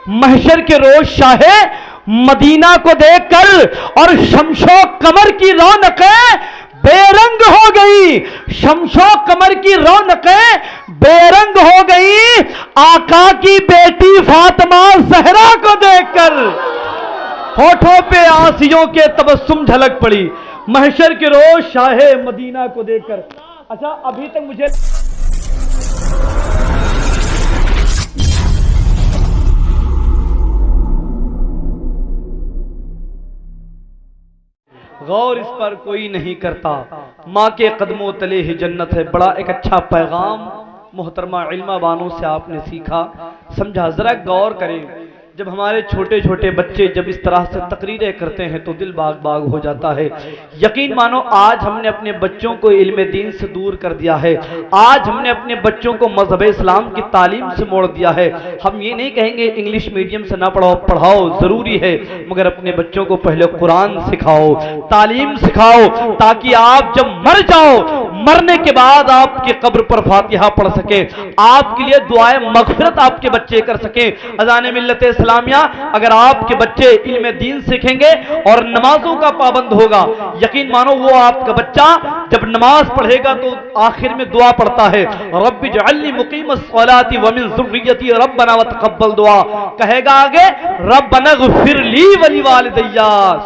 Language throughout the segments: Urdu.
محشر کے روز شاہ مدینہ کو دیکھ کر اور شمشو قمر کی رونقیں بے رنگ ہو گئی، شمشو قمر کی رونقیں بے رنگ ہو گئی، آقا کی بیٹی فاطمہ زہرا کو دیکھ کر ہونٹوں پہ آنسیوں کے تبسم جھلک پڑی، محشر کے روز شاہ مدینہ کو دیکھ کر۔ اچھا ابھی تک مجھے غور اس پر کوئی نہیں کرتا، ماں کے قدموں تلے ہی جنت ہے۔ بڑا ایک اچھا پیغام محترمہ علمہ بانو سے آپ نے سیکھا، سمجھا۔ ذرا غور کریں، جب ہمارے چھوٹے چھوٹے بچے جب اس طرح سے تقریریں کرتے ہیں تو دل باغ باغ ہو جاتا ہے۔ یقین مانو آج ہم نے اپنے بچوں کو علم دین سے دور کر دیا ہے، آج ہم نے اپنے بچوں کو مذہب اسلام کی تعلیم سے موڑ دیا ہے۔ ہم یہ نہیں کہیں گے انگلش میڈیم سے نہ پڑھاؤ ضروری ہے، مگر اپنے بچوں کو پہلے قرآن سکھاؤ، تعلیم سکھاؤ، تاکہ آپ جب مر جاؤ، مرنے کے بعد آپ کی قبر پر فاتحہ پڑھ سکیں، آپ کے لیے دعائے مغفرت آپ کے بچے کر سکیں۔ اذان ملت اسلامیہ اگر آپ کے بچے علم دین سیکھیں گے اور نمازوں کا پابند ہوگا، یقین مانو وہ آپ کا بچہ جب نماز پڑھے گا تو آخر میں دعا پڑھتا ہے، رب اجعلنی مقیم الصلاۃ ومن ذریتی ربنا وتقبل دعا، کہے گا آگے ربنا اغفر لی ولی والدی،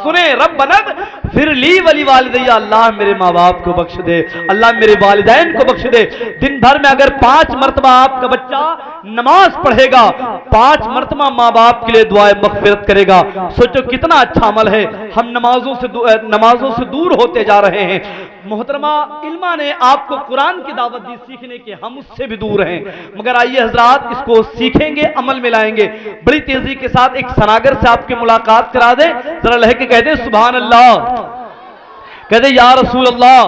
سنیں ربنا اغفر لی ولی والدی، اللہ میرے ماں باپ کو بخش دے، اللہ میرے والدین کو بخش دے۔ دن بھر میں اگر 5 مرتبہ آپ کا بچہ نماز پڑھے گا، 5 مرتبہ ماں باپ کے لیے دعائے مغفرت کرے گا، سوچو کتنا اچھا عمل ہے۔ ہم نمازوں سے دور ہوتے جا رہے ہیں۔ محترمہ علمہ نے آپ کو قرآن کی دعوت دی سیکھنے کے، ہم اس سے بھی دور ہیں، مگر آئیے حضرات اس کو سیکھیں گے، عمل میں لائیں گے۔ بڑی تیزی کے ساتھ ایک سناگر سے آپ کی ملاقات کرا دیں، ذرا لہ کے کہہ دیں سبحان اللہ، کہہ دیں یا رسول اللہ۔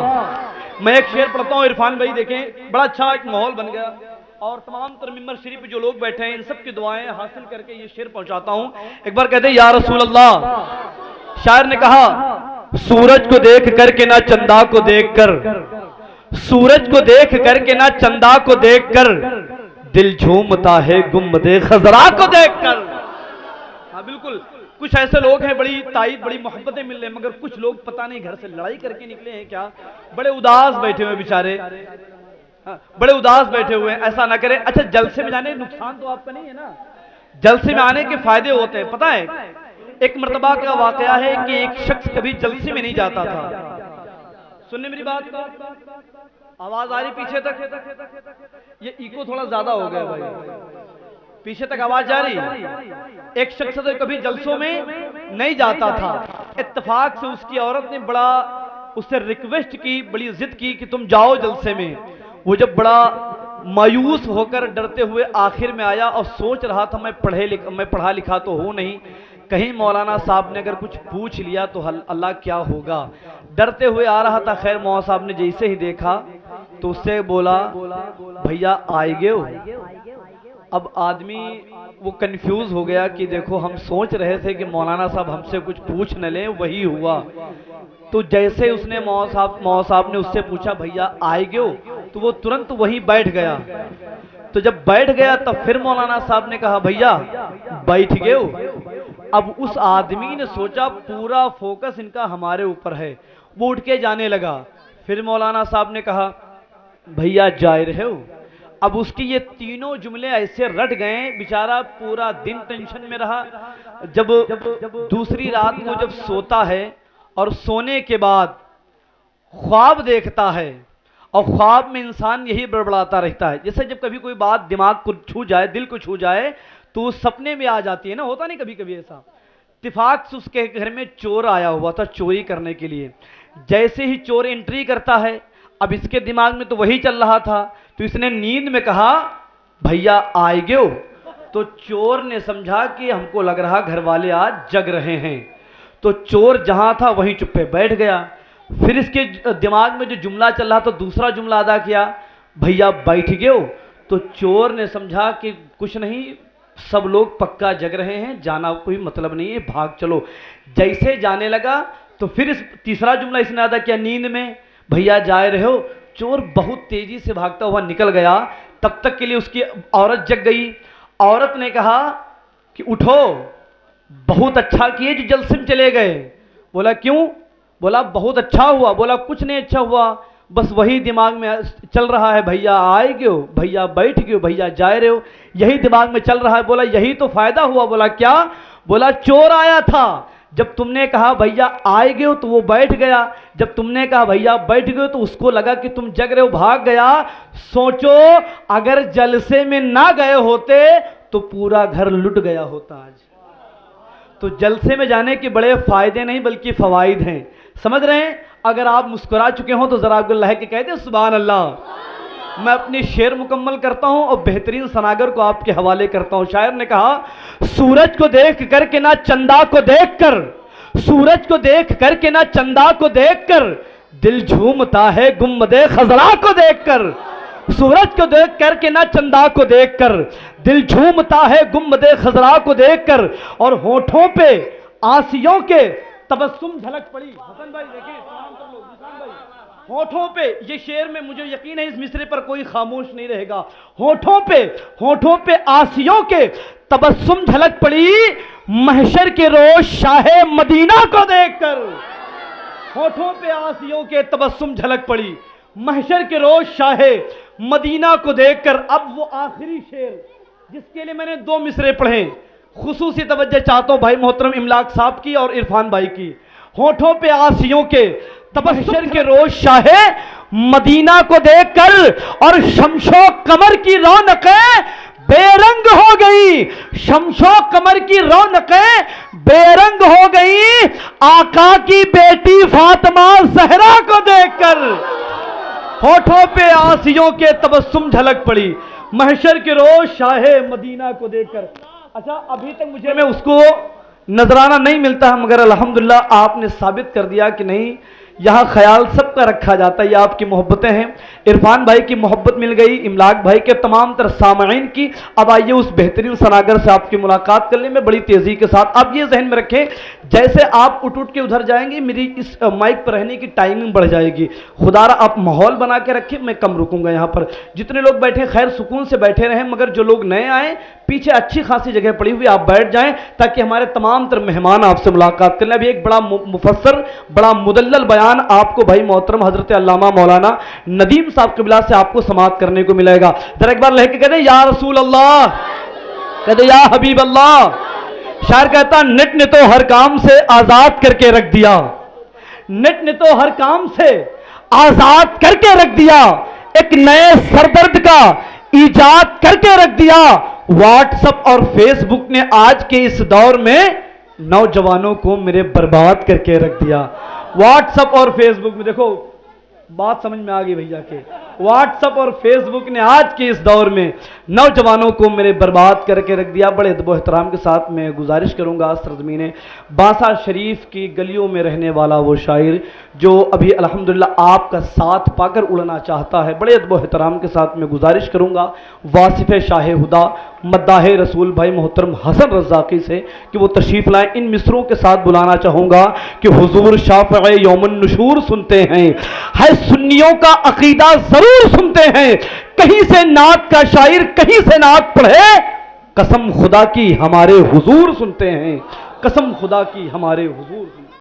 میں ایک شعر پڑھتا ہوں، عرفان بھائی دیکھیں بڑا اچھا ایک ماحول بن گیا، اور تمام تر ممبر شریف جو لوگ بیٹھے ہیں ان سب کی دعائیں حاصل کر کے یہ شعر پہنچاتا ہوں۔ ایک بار کہتے ہیں یا رسول اللہ۔ شاعر نے کہا سورج کو دیکھ کر کے نہ چندہ کو دیکھ کر، سورج کو دیکھ کر کے نہ چندہ کو دیکھ کر، دل جھومتا ہے گنبد خضرا کو دیکھ کر۔ ہاں بالکل، کچھ ایسے لوگ ہیں بڑی تائید بڑی محبتیں مل رہے ہیں، مگر کچھ لوگ پتہ نہیں گھر سے لڑائی کر کے نکلے ہیں کیا، بڑے اداس بیٹھے ہوئے بیچارے، بڑے اداس بیٹھے ہوئے ہیں۔ ایسا نہ کریں۔ اچھا جلسے میں جانے نقصان تو آپ کا نہیں ہے نا، جلسے میں آنے کے فائدے ہوتے ہیں۔ پتہ ہے ایک مرتبہ کا واقعہ ہے کہ ایک شخص کبھی جلسے میں نہیں جاتا تھا۔ سننے میری بات کا آواز آ رہی پیچھے تک؟ یہ ایکو تھوڑا زیادہ ہو گیا بھائی، پیچھے تک آواز جا رہی؟ ایک شخص تو کبھی جلسوں میں نہیں جاتا تھا، اتفاق سے اس کی عورت نے بڑا اس سے ریکویسٹ کی، بڑی ضد کی کہ تم جاؤ جلسے میں۔ وہ جب بڑا مایوس ہو کر ڈرتے ہوئے آخر میں آیا اور سوچ رہا تھا میں پڑھا لکھا تو ہوں نہیں، کہیں مولانا صاحب نے اگر کچھ پوچھ لیا تو اللہ کیا ہوگا، ڈرتے ہوئے آ رہا تھا۔ خیر مولانا صاحب نے جیسے ہی دیکھا تو اس سے بولا بھیا آئے گے ہو؟ اب آدمی وہ کنفیوز ہو گیا کہ دیکھو ہم سوچ رہے تھے کہ مولانا صاحب ہم سے کچھ پوچھ نہ لیں، وہی ہوا۔ تو جیسے اس نے مولانا صاحب نے اس سے پوچھا بھیا آئے گے ہو، تو وہ ترنت وہیں بیٹھ گیا۔ تو جب بیٹھ گیا تب پھر مولانا صاحب نے کہا بھیا بیٹھ گئے ہو؟ اب اس آدمی نے سوچا پورا فوکس ان کا ہمارے اوپر ہے، وہ اٹھ کے جانے لگا۔ پھر مولانا صاحب نے کہا بھیا جائے رہے ہو؟ اب اس کی یہ تینوں جملے ایسے رٹ گئے، بیچارہ پورا دن ٹینشن میں رہا۔ جب دوسری رات کو جب سوتا ہے اور سونے کے بعد خواب دیکھتا ہے، اور خواب میں انسان یہی بڑبڑاتا رہتا ہے، جیسے جب کبھی کوئی بات دماغ کو چھو جائے، دل کو چھو جائے تو سپنے میں آ جاتی ہے نا، ہوتا نہیں کبھی کبھی ایسا۔ اتفاق سے اس کے گھر میں چور آیا ہوا تھا چوری کرنے کے لیے۔ جیسے ہی چور انٹری کرتا ہے، اب اس کے دماغ میں تو وہی چل رہا تھا، تو اس نے نیند میں کہا بھیا آئے گے ہو؟ تو چور نے سمجھا کہ ہم کو لگ رہا گھر والے آج جگ رہے ہیں، تو چور جہاں تھا وہیں چپ پہ بیٹھ گیا۔ پھر اس کے دماغ میں جو جملہ چل رہا تھا دوسرا جملہ ادا کیا بھیا بیٹھ گئے ہو؟ تو چور نے سمجھا کہ کچھ نہیں، سب لوگ پکا جگ رہے ہیں، جانا کوئی مطلب نہیں ہے، بھاگ چلو۔ جیسے جانے لگا تو پھر تیسرا جملہ اس نے ادا کیا نیند میں بھیا جائے رہے ہو؟ چور بہت تیزی سے بھاگتا ہوا نکل گیا، تب تک کے لیے اس کی عورت جگ گئی۔ عورت نے کہا کہ اٹھو، بہت اچھا کیے جو جلسے میں چلے گئے۔ بولا کیوں؟ بولا بہت اچھا ہوا۔ بولا کچھ نہیں اچھا ہوا، بس وہی دماغ میں چل رہا ہے، بھیا آئے گئے ہو، بھیا بیٹھ گئے ہو، بھیا جائے رہے ہو، یہی دماغ میں چل رہا ہے۔ بولا یہی تو فائدہ ہوا۔ بولا کیا؟ بولا چور آیا تھا، جب تم نے کہا بھیا آئے گئے ہو تو وہ بیٹھ گیا، جب تم نے کہا بھیا بیٹھ گئے ہو تو اس کو لگا کہ تم جگ رہے ہو، بھاگ گیا۔ سوچو اگر جلسے میں نہ گئے ہوتے تو پورا گھر لٹ گیا ہوتا آج۔ تو جلسے میں جانے کے بڑے فائدے نہیں بلکہ فوائد ہیں، سمجھ رہے ہیں؟ اگر آپ مسکرا چکے ہوں تو ذرا آپ کو اللہ کے کہہ دیں سبحان اللہ۔ میں اپنی شعر مکمل کرتا ہوں اور بہترین سناگر کو آپ کے حوالے کرتا ہوں۔ شاعر نے کہا سورج کو دیکھ کر کے نہ چندا کو دیکھ کر، سورج کو دیکھ کر کے نہ چندا کو دیکھ کر دل جھومتا ہے گنبد خضرا کو دیکھ کر، سورج کو دیکھ کر کے نہ چندا کو دیکھ کر دل جھومتا ہے گنبد خضرا کو دیکھ کر، اور ہونٹوں پہ آنسیوں کے تبسم جھلک پڑی۔ حسن بھائی دیکھیں، سلام کر لو حسن بھائی۔ ہونٹوں پہ، یہ شعر میں مجھے یقین ہے اس مصرے پر کوئی خاموش نہیں رہے گا۔ ہونٹوں پہ آنسیوں کے تبسم جھلک پڑی محشر کے روز شاہ مدینہ کو دیکھ کر، ہونٹوں پہ آنسیوں کے تبسم جھلک پڑی محشر کے روز شاہ مدینہ کو دیکھ کر۔ اب وہ آخری شعر جس کے لیے میں نے 2 مصرے پڑھے، خصوصی توجہ چاہتا ہوں بھائی محترم املاک صاحب کی اور عرفان بھائی کی۔ ہونٹوں پہ آنسیوں کے تبسم کے روز شاہ مدینہ کو دیکھ کر، اور شمش و قمر کی رونقیں بے رنگ ہو گئی، شمش و قمر کی رونقیں بے رنگ ہو گئی آقا کی بیٹی فاطمہ زہرا کو دیکھ کر، ہونٹوں پہ آنسیوں کے تبسم جھلک پڑی محشر کے روز شاہ مدینہ کو دیکھ کر۔ اچھا ابھی تک مجھے میں اس کو نظرانہ نہیں ملتا ہے، مگر الحمدللہ آپ نے ثابت کر دیا کہ نہیں، یہاں خیال سب کا رکھا جاتا ہے، یہ آپ کی محبتیں ہیں۔ عرفان بھائی کی محبت مل گئی، املاک بھائی کے تمام تر سامعین کی۔ اب آئیے اس بہترین سناگر سے آپ کی ملاقات کرنے میں بڑی تیزی کے ساتھ۔ آپ یہ ذہن میں رکھیں جیسے آپ اٹھ کے ادھر جائیں گے میری اس مائک پر رہنے کی ٹائمنگ بڑھ جائے گی، خدا را آپ ماحول بنا کے رکھیں، میں کم رکوں گا یہاں پر۔ جتنے لوگ بیٹھے خیر سکون سے بیٹھے رہیں، مگر جو لوگ نئے آئیں پیچھے اچھی خاصی جگہ پڑی ہوئی آپ بیٹھ جائیں تاکہ ہمارے تمام تر مہمان آپ سے ملاقات کریں۔ ابھی ایک بڑا مفسر، بڑا مدلل بیان آپ کو بھائی محترم حضرت علامہ مولانا ندیم صاحب قبلہ سے آپ کو سماعت کرنے کو ملے گا۔ ذرا ایک بار لے کے کہتے ہیں یا رسول اللہ، کہتے یا حبیب اللہ۔ شاعر کہتا نٹ نے تو ہر کام سے آزاد کر کے رکھ دیا، نٹ نے تو ہر کام سے آزاد کر کے رکھ دیا، ایک نئے سردرد کا ایجاد کر کے رکھ دیا۔ واٹس اپ اور فیس بک نے آج کے اس دور میں نوجوانوں کو میرے برباد کر کے رکھ دیا۔ واٹس اپ اور فیس بک میں دیکھو بات سمجھ میں آ گئی بھیا کہ واٹس اپ اور فیس بک نے آج کے اس دور میں نوجوانوں کو میرے برباد کر کے رکھ دیا۔ بڑے ادب و احترام کے ساتھ میں گزارش کروں گا سرزمین باسا شریف کی گلیوں میں رہنے والا وہ شاعر جو ابھی الحمدللہ آپ کا ساتھ پا کر اڑنا چاہتا ہے، بڑے ادب و احترام کے ساتھ میں گزارش کروں گا واصف شاہ ہدا مداح رسول بھائی محترم حسن رزاقی سے کہ وہ تشریف لائیں۔ ان مصروں کے ساتھ بلانا چاہوں گا کہ حضور شافع یوم النشور سنتے ہیں، ہے سنیوں کا عقیدہ ضرور سنتے ہیں، کہیں سے نعت کا شاعر کہیں سے نعت پڑھے، قسم خدا کی ہمارے حضور سنتے ہیں، قسم خدا کی ہمارے حضور سنتے ہیں۔